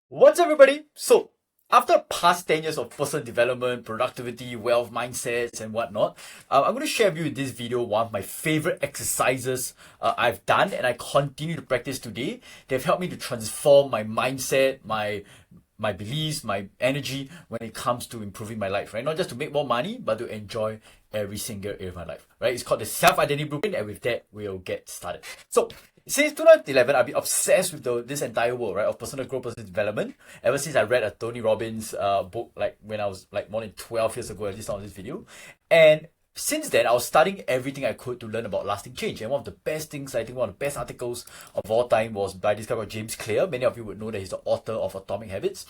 What's up, everybody? So, after past 10 years of personal development, productivity, wealth mindsets, and whatnot, I'm going to share with you in this video one of my favorite exercises I've done and I continue to practice today. They've helped me to transform my mindset, my beliefs, my energy when it comes to improving my life, right? Not just to make more money, but to enjoy every single area of my life, right? It's called the self-identity blueprint, and with that, we'll get started. So, since 2011, I've been obsessed with this entire world, right, of personal growth, personal development. Ever since I read a Tony Robbins book, like when I was like more than 12 years ago, at least on this video. And since then, I was studying everything I could to learn about lasting change. And one of the best things, I think one of the best articles of all time was by this guy called James Clear. Many of you would know that he's the author of Atomic Habits.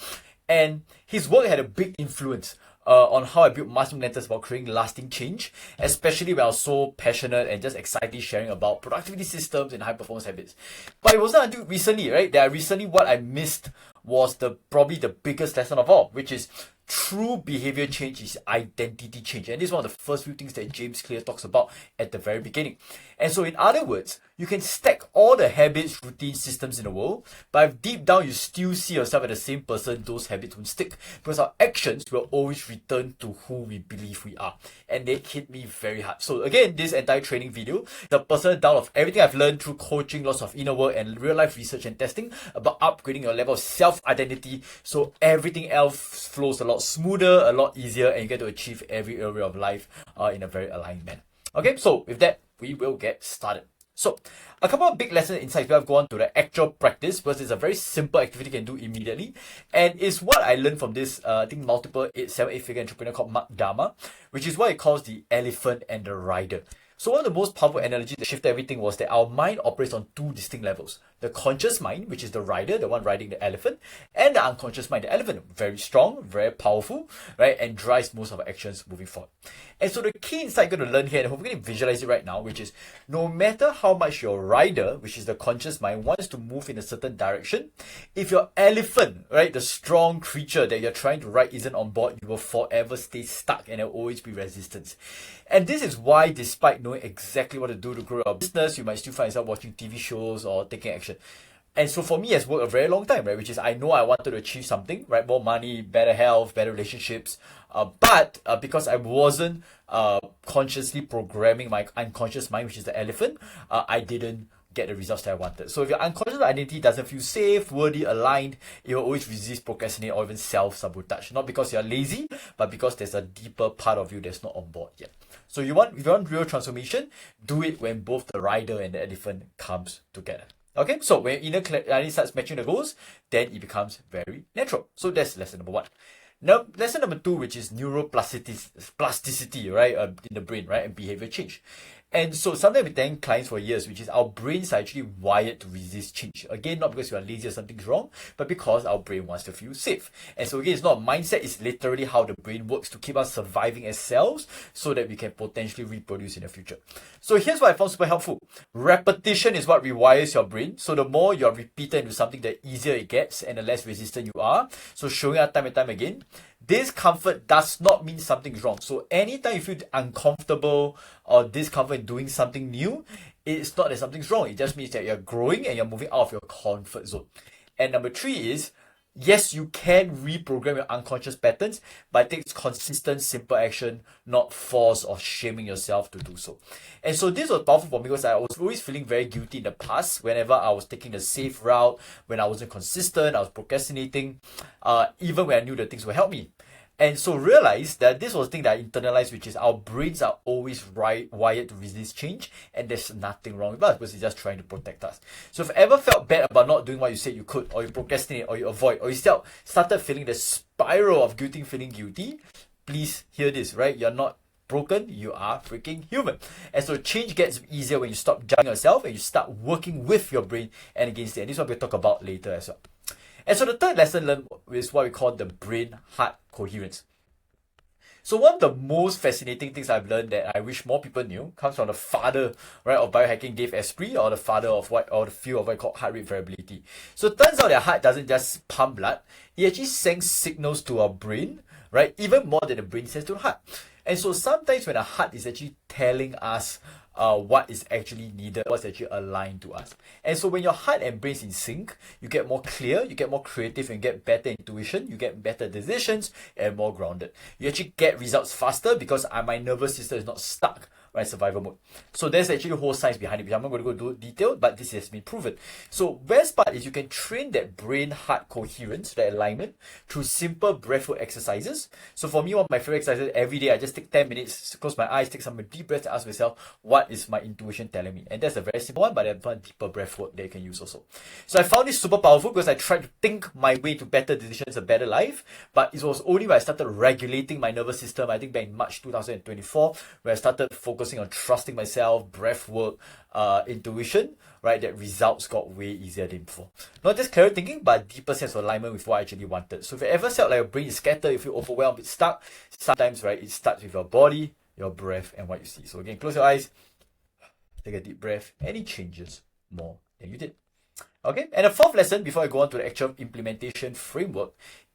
And his work had a big influence on how I built master mentors about creating lasting change, especially when I was so passionate and just excitedly sharing about productivity systems and high performance habits. But it wasn't until recently, right, that what I missed was probably the biggest lesson of all, which is true behavior change is identity change. And this is one of the first few things that James Clear talks about at the very beginning. And so in other words, you can stack all the habits, routines, systems in the world, but if deep down you still see yourself as the same person, those habits won't stick because our actions will always return to who we believe we are. And they hit me very hard. So again, this entire training video, the personal down of everything I've learned through coaching, lots of inner work and real life research and testing about upgrading your level of self-identity so everything else flows a lot smoother, a lot easier, and you get to achieve every area of life in a very aligned manner. Okay, so with that, we will get started. So, a couple of big lesson insights we have gone to the actual practice because it's a very simple activity you can do immediately. And it's what I learned from this, I think, multiple 7-8-figure entrepreneur called Marc, which is what he calls the elephant and the rider. So one of the most powerful analogies that shifted everything was that our mind operates on two distinct levels. The conscious mind, which is the rider, the one riding the elephant, and the unconscious mind, the elephant, very strong, very powerful, right, and drives most of our actions moving forward. And so the key insight you're going to learn here, and hopefully you can visualize it right now, which is no matter how much your rider, which is the conscious mind, wants to move in a certain direction, if your elephant, right, the strong creature that you're trying to ride isn't on board, you will forever stay stuck and there will always be resistance. And this is why, despite knowing exactly what to do to grow your business, you might still find yourself watching TV shows or taking action. And so for me, it's worked a very long time, right? Which is I know I wanted to achieve something, right? More money, better health, better relationships. But because I wasn't consciously programming my unconscious mind, which is the elephant, I didn't get the results that I wanted. So if your unconscious identity doesn't feel safe, worthy, aligned, it will always resist, procrastinate, or even self-sabotage. Not because you're lazy, but because there's a deeper part of you that's not on board yet. So if you want real transformation, do it when both the rider and the elephant comes together. Okay, so when inner clarity starts matching the goals, then it becomes very natural. So that's lesson number one. Now, lesson number two, which is neuroplasticity, right, in the brain, right, and behavior change. And so sometimes we tell clients for years, which is our brains are actually wired to resist change. Again, not because we are lazy or something's wrong, but because our brain wants to feel safe. And so again, it's not a mindset, it's literally how the brain works to keep us surviving as cells so that we can potentially reproduce in the future. So here's what I found super helpful. Repetition is what rewires your brain. So the more you're repeated into something, the easier it gets and the less resistant you are. So showing up time and time again. Discomfort does not mean something is wrong. So anytime you feel uncomfortable or discomfort in doing something new, it's not that something's wrong. It just means that you're growing and you're moving out of your comfort zone. And number three is, yes, you can reprogram your unconscious patterns, but it takes consistent, simple action, not force or shaming yourself to do so. And so this was powerful for me because I was always feeling very guilty in the past whenever I was taking the safe route, when I wasn't consistent, I was procrastinating, even when I knew the things would help me. And so realize that this was the thing that I internalized, which is our brains are always wired to resist change, and there's nothing wrong with us because it's just trying to protect us. So if you ever felt bad about not doing what you said you could, or you procrastinate, or you avoid, or you started feeling the spiral of feeling guilty, please hear this, right? You're not broken, you are freaking human. And so change gets easier when you stop judging yourself and you start working with your brain and against it. And this is what we'll talk about later as well. And so the third lesson learned is what we call the brain-heart coherence. So one of the most fascinating things I've learned that I wish more people knew comes from the father, right, of biohacking, Dave Asprey, or the father of the field of what I call heart rate variability. So it turns out that heart doesn't just pump blood; it actually sends signals to our brain, right, even more than the brain sends to the heart. And so sometimes when our heart is actually telling us what is actually needed, what's actually aligned to us. And so when your heart and brain is in sync, you get more clear, you get more creative, and get better intuition, you get better decisions, and more grounded. You actually get results faster because my nervous system is not stuck, right? Survival mode. So there's actually a whole science behind it, which I'm not going to go into detail, but this has been proven. So best part is you can train that brain-heart coherence, that alignment, through simple breathwork exercises. So for me, one of my favorite exercises, every day I just take 10 minutes, close my eyes, take some deep breaths, and ask myself, what is my intuition telling me? And that's a very simple one, but there's one deeper breathwork that you can use also. So I found this super powerful because I tried to think my way to better decisions, a better life, but it was only when I started regulating my nervous system, I think back in March 2024, where I started focusing on trusting myself, breath work, intuition, right, that results got way easier than before. Not just clearer thinking, but deeper sense of alignment with what I actually wanted. So if you ever felt like your brain is scattered, you feel overwhelmed, it's stuck, sometimes, right, it starts with your body, your breath, and what you see. So again, close your eyes, take a deep breath, and it changes more than you did. Okay, and the fourth lesson before I go on to the actual implementation framework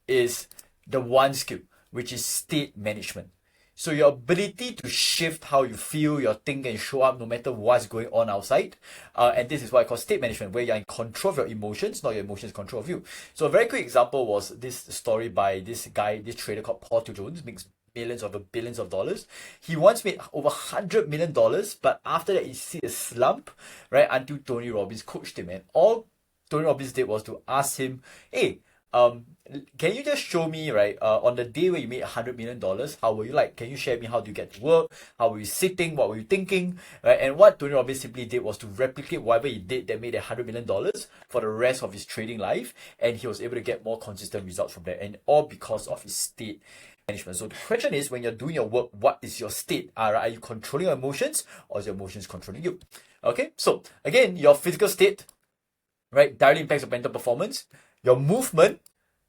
is the one skill, which is state management. So your ability to shift how you feel, your think, and show up no matter what's going on outside. And this is what I call state management, where you're in control of your emotions, not your emotions control of you. So a very quick example was this story by this guy, this trader called Paul Jones, makes millions of billions of dollars. He once made over $100 million, but after that he see a slump, right? Until Tony Robbins coached him. And all Tony Robbins did was to ask him, hey, can you just show me, right, on the day where you made $100 million, how were you like? Can you share me how do you get to work? How were you sitting? What were you thinking? Right? And what Tony Robbins simply did was to replicate whatever he did that made $100 million for the rest of his trading life. And he was able to get more consistent results from that. And all because of his state management. So the question is, when you're doing your work, what is your state? Are you controlling your emotions, or is your emotions controlling you? Okay, so again, your physical state, right, directly impacts your mental performance. Your movement,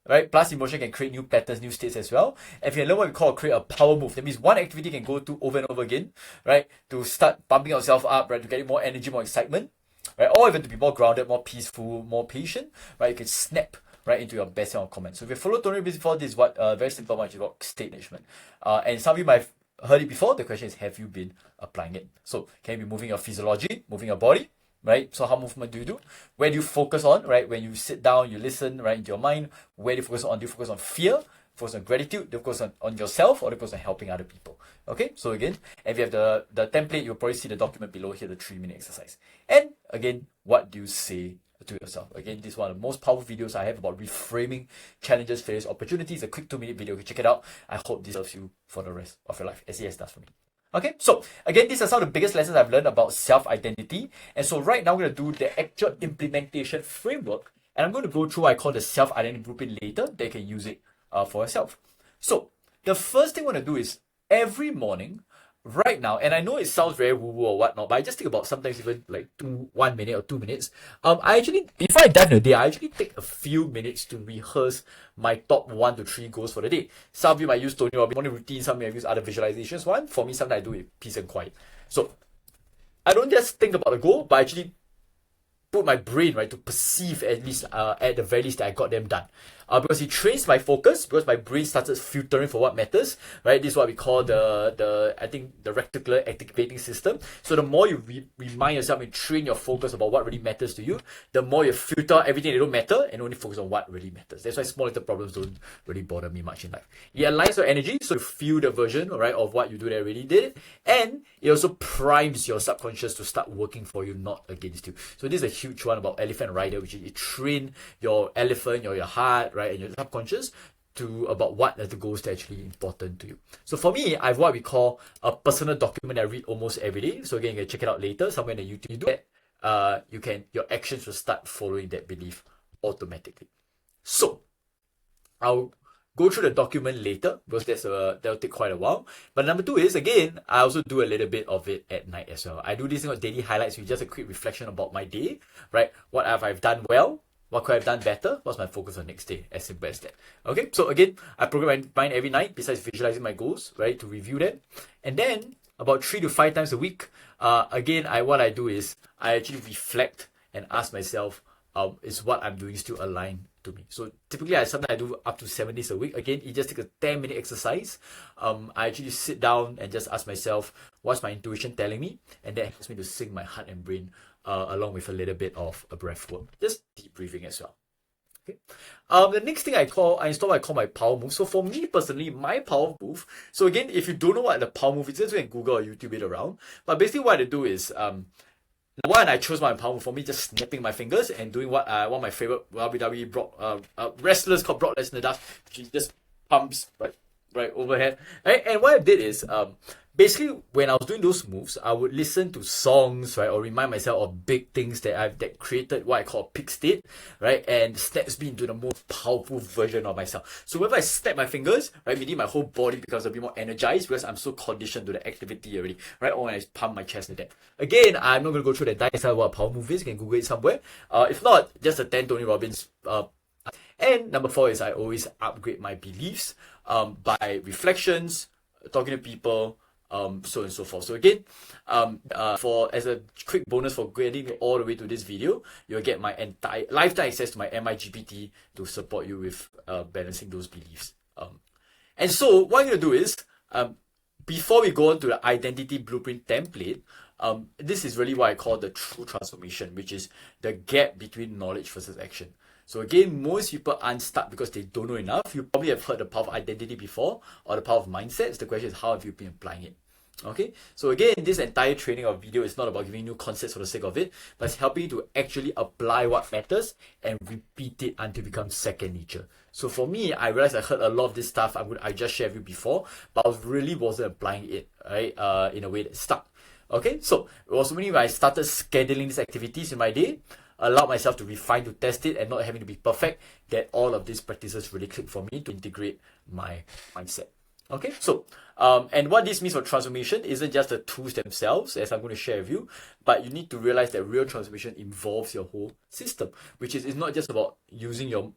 right, plus emotion can create new patterns, new states as well. And if you learn what we call create a power move, that means one activity you can go to over and over again, right, to start pumping yourself up, right, to get more energy, more excitement, right, or even to be more grounded, more peaceful, more patient, right, you can snap right into your best self comment. So if you follow Tony Robbins before, this is what very simple one, which is called state management. And some of you might have heard it before. The question is, have you been applying it? So can you be moving your physiology, moving your body? Right? So how movement do you do? Where do you focus on, right? When you sit down, you listen, right, into your mind. Where do you focus on? Do you focus on fear? Focus on gratitude? Do you focus on yourself? Or do you focus on helping other people? Okay, so again, if you have the template, you'll probably see the document below here, the 3-minute exercise. And again, what do you say to yourself? Again, this is one of the most powerful videos I have about reframing challenges, failures, opportunities. A quick 2-minute video. You can check it out. I hope this serves you for the rest of your life, as it has does for me. Okay, so again, these are some of the biggest lessons I've learned about self-identity. And so right now, I'm going to do the actual implementation framework. And I'm going to go through what I call the self-identity blueprint later. That you can use it for yourself. So the first thing I want to do is every morning, right now, and I know it sounds very woo-woo or whatnot, but I just think about sometimes even like 1 minute or 2 minutes. I actually, before I dive in the day, I actually take a few minutes to rehearse my top 1 to 3 goals for the day. Some of you might use Tony Robbins morning routine, some might use other visualizations. One, for me, sometimes I do it peace and quiet. So I don't just think about the goal, but I actually put my brain, right, to perceive at least, at the very least, that I got them done. Because it trains my focus, because my brain started filtering for what matters, right? This is what we call the reticular activating system. So the more you remind yourself and train your focus about what really matters to you, the more you filter everything that don't matter and only focus on what really matters. That's why small little problems don't really bother me much in life. It aligns your energy, so you feel the version, right, of what you do that really did it. And it also primes your subconscious to start working for you, not against you. So this is a huge one about elephant rider, which is you train your elephant, your heart, right, and your subconscious to about what are the goals that are actually important to you. So for me, I have what we call a personal document that I read almost every day. So again, you can check it out later somewhere in the YouTube. You do that, your actions will start following that belief automatically. So I'll go through the document later because that'll take quite a while. But number 2 is, again, I also do a little bit of it at night as well. I do this thing called daily highlights, with just a quick reflection about my day, right? What have I done well? What could I have done better? What's my focus on next day? As simple as that. Okay, so again, I program my mind every night besides visualizing my goals, right, to review them. And then about 3 to 5 times a week, again, what I do is I actually reflect and ask myself, is what I'm doing still aligned to me. So typically sometimes I do up to 7 days a week. Again, it just takes a 10-minute exercise. I actually sit down and just ask myself, what's my intuition telling me? And that helps me to sync my heart and brain along with a little bit of a breath work. Just deep breathing as well. Okay. The next thing I call my power move. So for me personally, my power move. So again, if you don't know what the power move is, just go and Google or YouTube it around. But basically what I do is one, I chose my power move. For me, just snapping my fingers and doing what one of my favorite WWE wrestlers called Brock Lesnar does, which is just pumps right overhead. Right? And what I did is basically when I was doing those moves, I would listen to songs, right, or remind myself of big things that created what I call a peak state, right, and snaps me into the most powerful version of myself. So whenever I snap my fingers, right, meaning my whole body becomes a bit more energized because I'm so conditioned to the activity already, right, or when I pump my chest like that. Again, I'm not going to go through the entire style of what a power move is. You can Google it somewhere. If not, just attend Tony Robbins. And number 4 is I always upgrade my beliefs by reflections, talking to people, so and so forth. So again, as a quick bonus for getting all the way to this video, you'll get my entire lifetime access to my MIGPT to support you with balancing those beliefs. And so what I'm going to do is, before we go on to the identity blueprint template, this is really what I call the true transformation, which is the gap between knowledge versus action. So again, most people aren't stuck because they don't know enough. You probably have heard the power of identity before or the power of mindsets. The question is, how have you been applying it? Okay, so again, this entire training or video is not about giving you concepts for the sake of it, but it's helping you to actually apply what matters and repeat it until it becomes second nature. So for me, I realized I heard a lot of this stuff I just shared with you before, but I really wasn't applying it, right, in a way that stuck. Okay, so it was only when I started scheduling these activities in my day, allowed myself to refine, to test it, and not having to be perfect, that all of these practices really clicked for me to integrate my mindset. Okay, so and what this means for transformation isn't just the tools themselves, as I'm going to share with you, but you need to realize that real transformation involves your whole system, which is it's not just about using your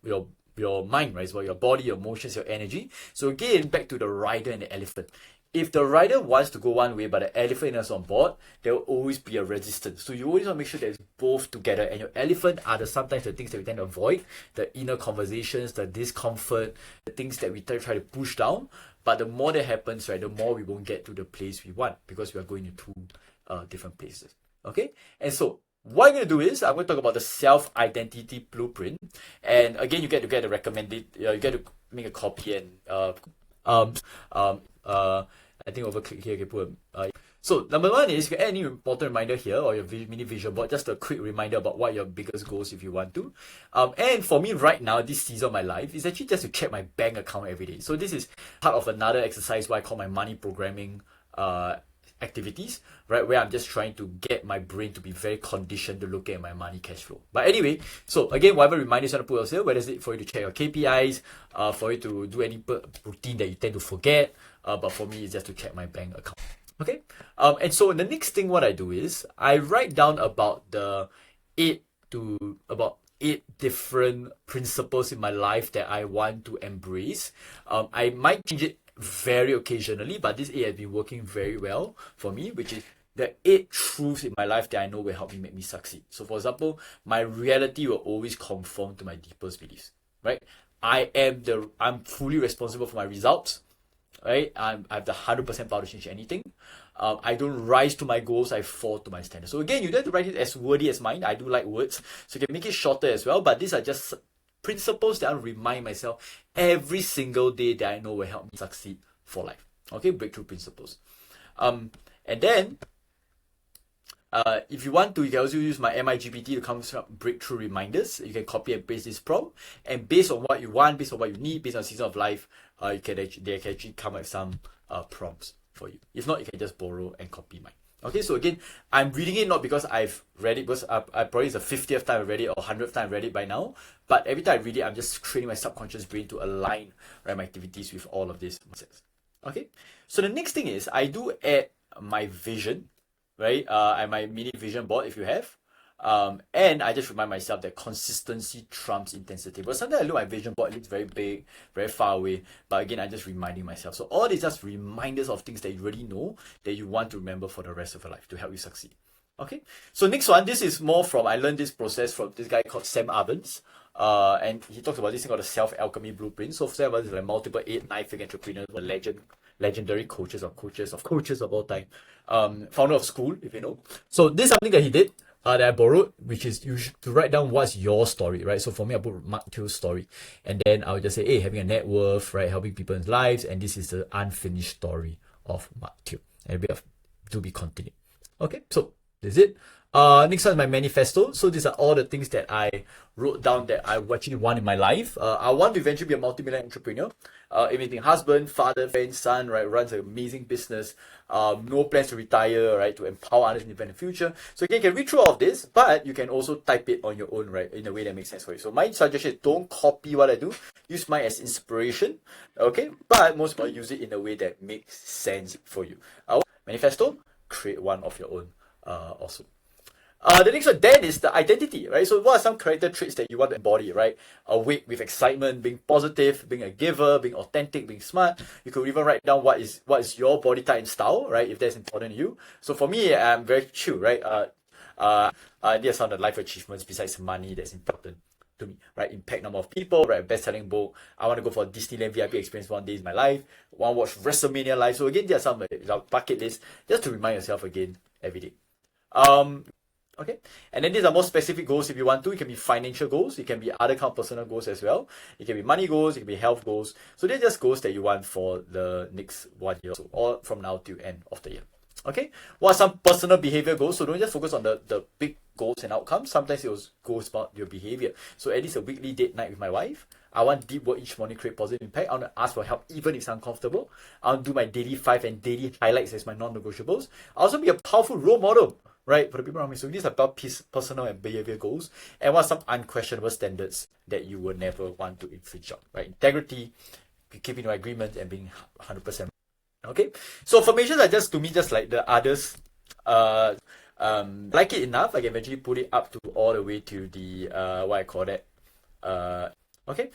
mind, right? It's about your body, your emotions, your energy. So again, back to the rider and the elephant. If the rider wants to go one way but the elephant is on board, there will always be a resistance. So you always want to make sure that it's both together. And your elephant are sometimes the things that we tend to avoid, the inner conversations, the discomfort, the things that we try to push down. But the more that happens, right, the more we won't get to the place we want because we are going to two different places. Okay? And so what I'm going to do is I'm going to talk about the self-identity blueprint. And again, you get to get the recommended, you get to make a copy and I think over click here, you can put so number 1 is you can add any important reminder here or your mini vision board, just a quick reminder about what your biggest goals if you want to. And for me right now, this season of my life is actually just to check my bank account every day. So this is part of another exercise what I call my money programming activities, right, where I'm just trying to get my brain to be very conditioned to look at my money cash flow. But anyway, so again, whatever reminders you want to put yourself, whether it's for you to check your KPIs, for you to do any routine that you tend to forget, but for me, it's just to check my bank account. Okay, and so the next thing what I do is I write down about 8 different principles in my life that I want to embrace. I might change it very occasionally, but this 8 has been working very well for me, which is the 8 truths in my life that I know will help me make me succeed. So for example, my reality will always conform to my deepest beliefs, right? I'm fully responsible for my results, right? I have the 100% power to change anything. I don't rise to my goals, I fall to my standards. So again, you don't have to write it as wordy as mine. I do like words, so you can make it shorter as well, but these are just principles that I remind myself every single day that I know will help me succeed for life. Okay, breakthrough principles. And then if you want to, you can also use my MIGPT to come up with breakthrough reminders. You can copy and paste this prompt, and based on what you want, based on what you need, based on the season of life, they can actually come up with some prompts for you. If not, you can just borrow and copy mine. Okay, so again, I'm reading it not because I've read it, because I probably it's the 50th time I read it or 100th time I read it by now. But every time I read it, I'm just training my subconscious brain to align, right, my activities with all of these mindsets. Okay, so the next thing is I do add my vision, right? And my mini vision board if you have. And I just remind myself that consistency trumps intensity. But sometimes I look at my vision board, it looks very big, very far away. But again, I'm just reminding myself. So all these just reminders of things that you really know that you want to remember for the rest of your life to help you succeed. Okay, so next one, this is more from, I learned this process from this guy called Sam Ovens. And he talks about this thing called the self-alchemy blueprint. So seven is like multiple 8, 9-figure entrepreneurs were legendary coaches of all time. Founder of School, if you know. So this is something that he did. That I borrowed, which is you should to write down what's your story, right? So for me, I put Mark Till's story, and then I would just say, hey, having a net worth, right, helping people in lives, and this is the unfinished story of Mark Till, and a bit of to be continued. Okay, so this is it. Next one is my manifesto. So these are all the things that I wrote down that I actually want in my life. I want to eventually be a multi-million entrepreneur. Everything, husband, father, friend, son, right, runs an amazing business. No plans to retire, right, to empower others in the future. So again, you can read through all of this, but you can also type it on your own, right, in a way that makes sense for you. So my suggestion is don't copy what I do. Use mine as inspiration, okay? But most importantly, use it in a way that makes sense for you. Manifesto, create one of your own also. The next one then is the identity, right? So what are some character traits that you want to embody, right? Awake with excitement, being positive, being a giver, being authentic, being smart. You could even write down what is your body type and style, right? If that's important to you. So for me, I'm very chill, right? These are the life achievements besides money that's important to me, right? Impact number of people, right? Best-selling book. I want to go for a Disneyland VIP experience one day in my life. Want to watch WrestleMania live. So again, there are some bucket list just to remind yourself again every day. Okay, and then these are more specific goals if you want to. It can be financial goals, it can be other kind of personal goals as well. It can be money goals, it can be health goals. So they're just goals that you want for the next 1 year, so or from now till end of the year. Okay, what are some personal behavior goals? So don't just focus on the big goals and outcomes. Sometimes it goes about your behavior. So at least a weekly date night with my wife. I want deep work each morning, create positive impact. I want to ask for help even if it's uncomfortable. I want to do my daily 5 and daily highlights as my non-negotiables. I also be a powerful role model, right, for the people around me. So these are about personal and behavior goals. And what are some unquestionable standards that you will never want to infringe on, right? Integrity, keeping your agreement, and being 100%. Okay, so formations are just, to me, just like the others. Like it enough, I can eventually put it up to all the way to the what I call that. Okay,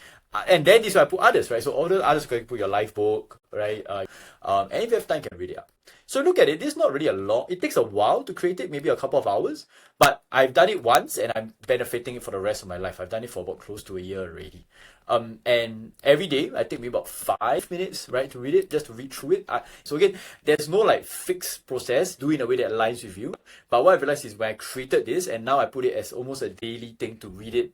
and then this is where I put others, right? So all the others, you can put your life book, right? And if you have time, you can read it up. So look at it. This is not really a long. It takes a while to create it, maybe a couple of hours. But I've done it once, and I'm benefiting it for the rest of my life. I've done it for about close to a year already. And every day I take maybe about 5 minutes, right, to read it, just to read through it. So again, there's no like fixed process. Do it in a way that aligns with you. But what I realized is when I created this, and now I put it as almost a daily thing to read it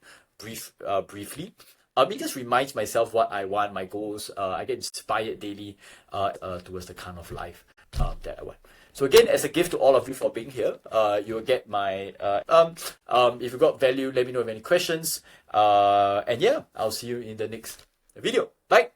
briefly. It just reminds myself what I want, my goals. I get inspired daily towards the kind of life that I want. So again, as a gift to all of you for being here, you'll get my if you got value, let me know if you have any questions. And yeah, I'll see you in the next video. Bye.